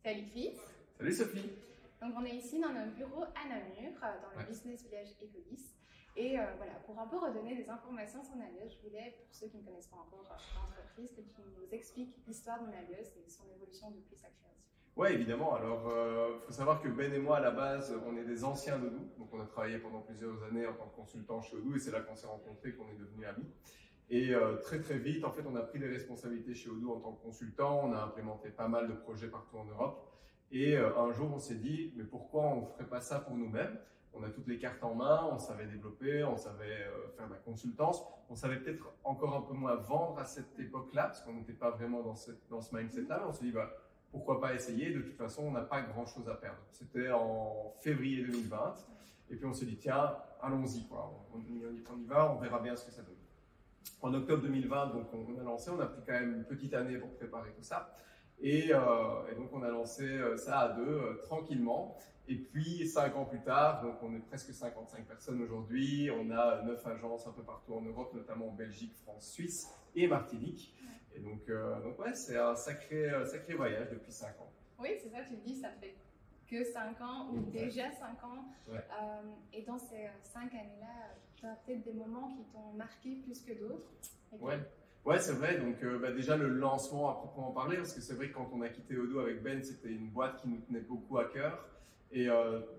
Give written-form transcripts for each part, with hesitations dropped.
Salut Chris. Salut Sophie. Donc on est ici dans notre bureau à Namur, dans le Business Village Ecolis. Et voilà, pour un peu redonner des informations sur Nalios, je voulais, pour ceux qui ne connaissent pas encore l'entreprise, que tu nous expliques l'histoire de Nalios et son évolution depuis sa création. Oui, évidemment. Alors, il faut savoir que Ben et moi, à la base, on est des anciens d'Odoo. Donc, on a travaillé pendant plusieurs années en tant que consultant chez Odoo et c'est là qu'on s'est rencontrés, qu'on est devenus amis. Et très très vite, en fait, on a pris des responsabilités chez Odoo en tant que consultant. On a implémenté pas mal de projets partout en Europe. Et un jour, on s'est dit, mais pourquoi on ne ferait pas ça pour nous-mêmes? On a toutes les cartes en main, on savait développer, on savait faire de la consultance. On savait peut-être encore un peu moins vendre à cette époque-là, parce qu'on n'était pas vraiment dans ce mindset-là. Mais on s'est dit, bah, pourquoi pas essayer? De toute façon, on n'a pas grand-chose à perdre. C'était en février 2020. Et puis on s'est dit, tiens, allons-y, quoi. On y va, on verra bien ce que ça donne. En octobre 2020, donc, on a lancé, on a pris quand même une petite année pour préparer tout ça. Et donc, on a lancé ça à deux, tranquillement. Et puis, 5 ans plus tard, donc on est presque 55 personnes aujourd'hui. On a 9 agences un peu partout en Europe, notamment en Belgique, France, Suisse et Martinique. Et donc ouais, c'est un sacré voyage depuis 5 ans. Oui, c'est ça, tu le dis, ça fait que 5 ans ou déjà 5 ans. Ouais. Et dans ces 5 années-là, tu as peut-être des moments qui t'ont marqué plus que d'autres. Ouais, c'est vrai. Donc, déjà, le lancement à proprement parler, parce que c'est vrai que quand on a quitté Odoo avec Ben, c'était une boîte qui nous tenait beaucoup à cœur. Et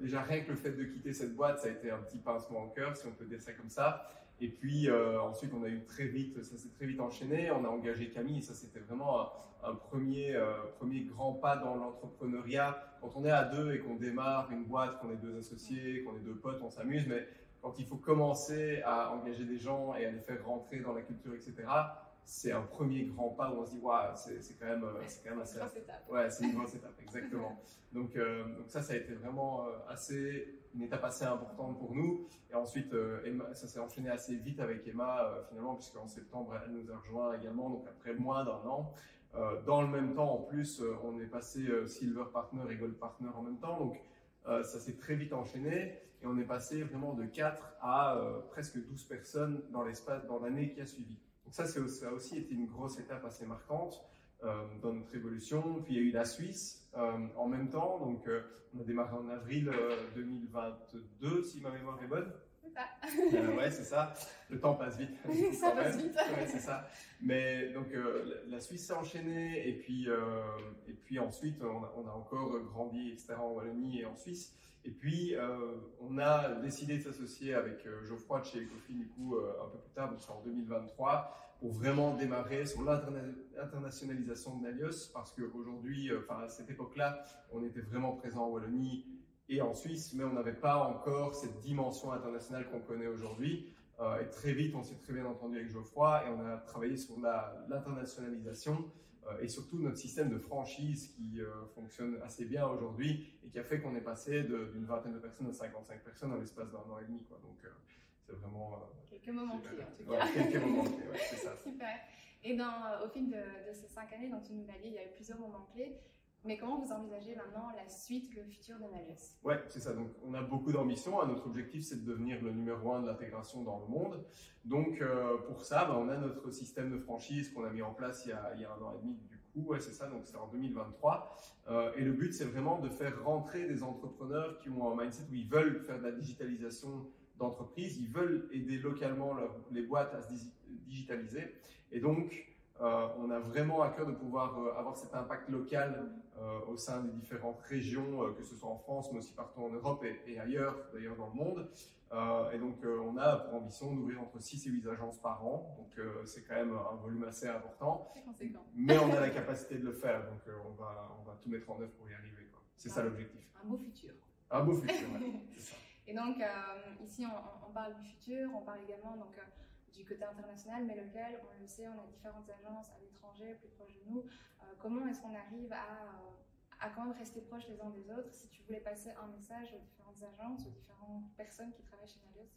déjà, rien que le fait de quitter cette boîte, ça a été un petit pincement au cœur, si on peut dire ça comme ça. Et puis, ensuite, on a eu ça s'est très vite enchaîné. On a engagé Camille, et ça, c'était vraiment un premier grand pas dans l'entrepreneuriat. Quand on est à deux et qu'on démarre une boîte, qu'on est deux associés, qu'on est deux potes, on s'amuse, mais quand il faut commencer à engager des gens et à les faire rentrer dans la culture, etc., c'est un premier grand pas où on se dit, waouh, c'est quand même assez. Ouais, c'est une grosse étape, exactement. Donc ça a été vraiment une étape assez importante pour nous. Et ensuite, ça s'est enchaîné assez vite avec Emma, finalement, puisqu'en septembre, elle nous a rejoint également, donc après moins d'un an. Dans le même temps, en plus, on est passé Silver Partner et Gold Partner en même temps. Donc, ça s'est très vite enchaîné et on est passé vraiment de 4 à presque 12 personnes dans l'année qui a suivi. Donc ça a aussi été une grosse étape assez marquante dans notre évolution. Puis il y a eu la Suisse en même temps. Donc on a démarré en avril 2022, si ma mémoire est bonne. C'est ça. Ouais, c'est ça. Le temps passe vite. Ça passe vite. Ouais, c'est ça. Mais donc la Suisse s'est enchaînée et puis ensuite on a encore grandi, etc. en Wallonie et en Suisse. Et puis on a décidé de s'associer avec Geoffroy de chez Ecofin du coup un peu plus tard, donc c'est en 2023, pour vraiment démarrer sur l'internationalisation de Nalios, parce qu'aujourd'hui, à cette époque-là, on était vraiment présent en Wallonie et en Suisse, mais on n'avait pas encore cette dimension internationale qu'on connaît aujourd'hui. Et très vite, on s'est très bien entendu avec Geoffroy et on a travaillé sur l'internationalisation et surtout notre système de franchise qui fonctionne assez bien aujourd'hui et qui a fait qu'on est passé d'une vingtaine de personnes à 55 personnes en l'espace d'un an et demi, quoi. Donc, c'est vraiment… quelques moments clés, en tout cas. Ouais, quelques moments clés, ouais, c'est ça. Super. Et au fil de ces 5 années, donc tu nous l'as dit, il y a eu plusieurs moments clés. Mais comment vous envisagez maintenant la suite, le futur de Nalios? Ouais, c'est ça. Donc, on a beaucoup d'ambition. Notre objectif, c'est de devenir le numéro 1 de l'intégration dans le monde. Donc, pour ça, on a notre système de franchise qu'on a mis en place il y a un an et demi, du coup. Ouais, c'est ça. Donc, c'est en 2023. Et le but, c'est vraiment de faire rentrer des entrepreneurs qui ont un mindset où ils veulent faire de la digitalisation d'entreprise. Ils veulent aider localement les boîtes à se digitaliser. Et donc, on a vraiment à cœur de pouvoir avoir cet impact local au sein des différentes régions, que ce soit en France, mais aussi partout en Europe et ailleurs, d'ailleurs dans le monde. Et donc, on a pour ambition d'ouvrir entre 6 et 8 agences par an. Donc, c'est quand même un volume assez important. C'est conséquent. Mais on a la capacité de le faire. Donc, on va tout mettre en œuvre pour y arriver, quoi. C'est ça l'objectif. Un beau futur. Un beau futur, ouais. C'est ça. Et donc, ici, on parle du futur, on parle également du côté international, mais local, on le sait, on a différentes agences à l'étranger, plus proches de nous. Comment est-ce qu'on arrive à quand même rester proches les uns des autres? Si tu voulais passer un message aux différentes agences, aux différentes personnes qui travaillent chez Nalios?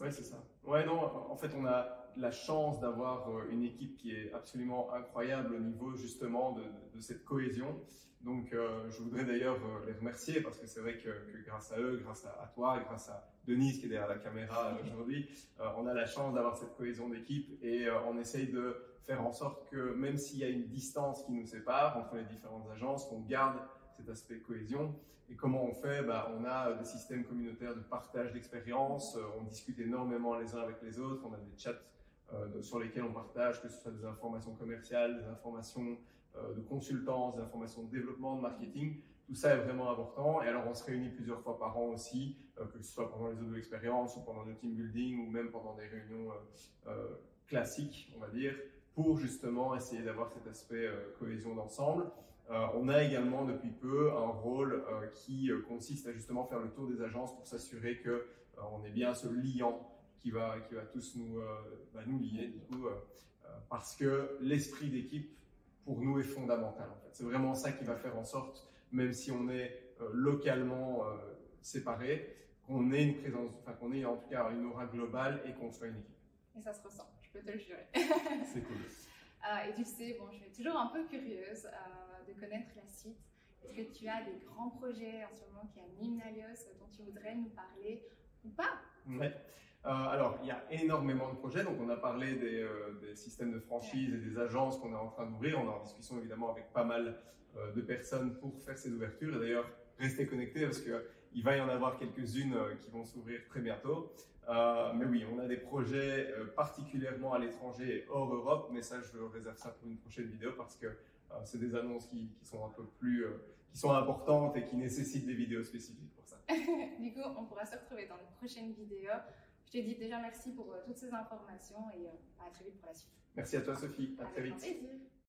Ouais, c'est ça. Ouais, non, en fait, on a la chance d'avoir une équipe qui est absolument incroyable au niveau justement de cette cohésion. Donc, je voudrais d'ailleurs les remercier parce que c'est vrai que grâce à eux, grâce à toi, grâce à Denise qui est derrière la caméra aujourd'hui, on a la chance d'avoir cette cohésion d'équipe et on essaye de faire en sorte que même s'il y a une distance qui nous sépare entre les différentes agences, qu'on garde cet aspect cohésion. Et comment on fait? On a des systèmes communautaires de partage d'expériences, on discute énormément les uns avec les autres, on a des chats sur lesquels on partage, que ce soit des informations commerciales, des informations de consultance, des informations de développement, de marketing. Tout ça est vraiment important. Et alors, on se réunit plusieurs fois par an aussi, que ce soit pendant les audio expériences ou pendant le team building ou même pendant des réunions classiques, on va dire, pour justement essayer d'avoir cet aspect cohésion d'ensemble. On a également depuis peu un rôle qui consiste à justement faire le tour des agences pour s'assurer que on est bien ce liant qui va tous nous lier du coup, parce que l'esprit d'équipe pour nous est fondamental en fait. C'est vraiment ça qui va faire en sorte, même si on est localement séparés, qu'on ait une présence, qu'on ait en tout cas une aura globale et qu'on soit une équipe. Et ça se ressent, je peux te le jurer. C'est cool. Et tu sais, bon, je suis toujours un peu curieuse de connaître la suite. Est-ce que tu as des grands projets en ce moment qui animent Nalios dont tu voudrais nous parler ou pas? Ouais. Alors, il y a énormément de projets. Donc, on a parlé des systèmes de franchise et des agences qu'on est en train d'ouvrir. On est en discussion évidemment avec pas mal de personnes pour faire ces ouvertures. Et d'ailleurs, restez connectés parce qu'il va y en avoir quelques-unes qui vont s'ouvrir très bientôt. Mais oui, on a des projets particulièrement à l'étranger et hors Europe. Mais ça, je réserve ça pour une prochaine vidéo parce que c'est des annonces qui sont un peu plus qui sont importantes et qui nécessitent des vidéos spécifiques pour ça. Du coup, on pourra se retrouver dans une prochaine vidéo. Je te dis déjà merci pour toutes ces informations et à très vite pour la suite. Merci à toi Sophie, à très vite. Avec plaisir.